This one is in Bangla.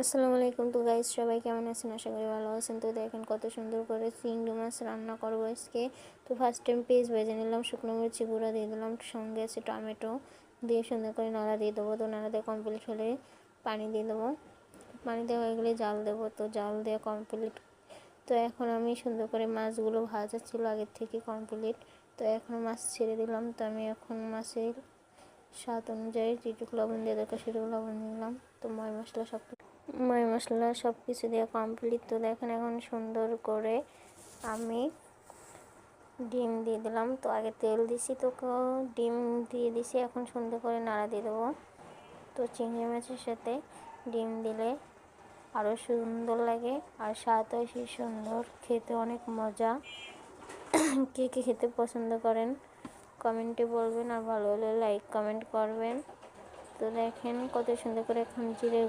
আসসালামু আলাইকুম। তো গাইস, সবাই কেমন আছেন? আশা করি ভালো আছেন। তো দেখেন কত সুন্দর করে চিংড়ি মাছ রান্না করবো আজকে। তো ফার্স্ট টাইম পেঁয়াজ ভেজে নিলাম, শুকনো মরিচ গুঁড়া দিয়ে দিলাম, সঙ্গে আছে টমেটো দিয়ে সুন্দর করে নাড়া দিয়ে দেবো। তো নাড়া দিয়ে কমপ্লিট হলে পানি দিয়ে দেবো। পানি দেওয়া হয়ে গেলে জাল দেবো। তো জাল দিয়ে কমপ্লিট। তো এখন আমি সুন্দর করে মাছগুলো ভাজা ছিল আগের থেকে কমপ্লিট। তো এখন মাছ ছেড়ে দিলাম। তো আমি এখন মাছের স্বাদ অনুযায়ী যেটুকু লবণ দিয়ে দরকার সেটুকু লবণ দিলাম। তো মশলা সব কিছু দিয়ে কমপ্লিট। তো দেখেন এখন সুন্দর করে আমি ডিম দিয়ে দিলাম। তো আগে তেল দিছি, তো ডিম দিয়ে দিছি। এখন সুন্দর করে নাড়া দিয়ে দেবো। তো চিংড়ি মাছের সাথে ডিম দিলে আরও সুন্দর লাগে আর স্বাদ হয় সেই সুন্দর, খেতে অনেক মজা। কে কে খেতে পছন্দ করেন কমেন্টে বলবেন, আর ভালো হলে লাইক কমেন্ট করবেন। তো দেখেন কত সুন্দর করে এখন জিরে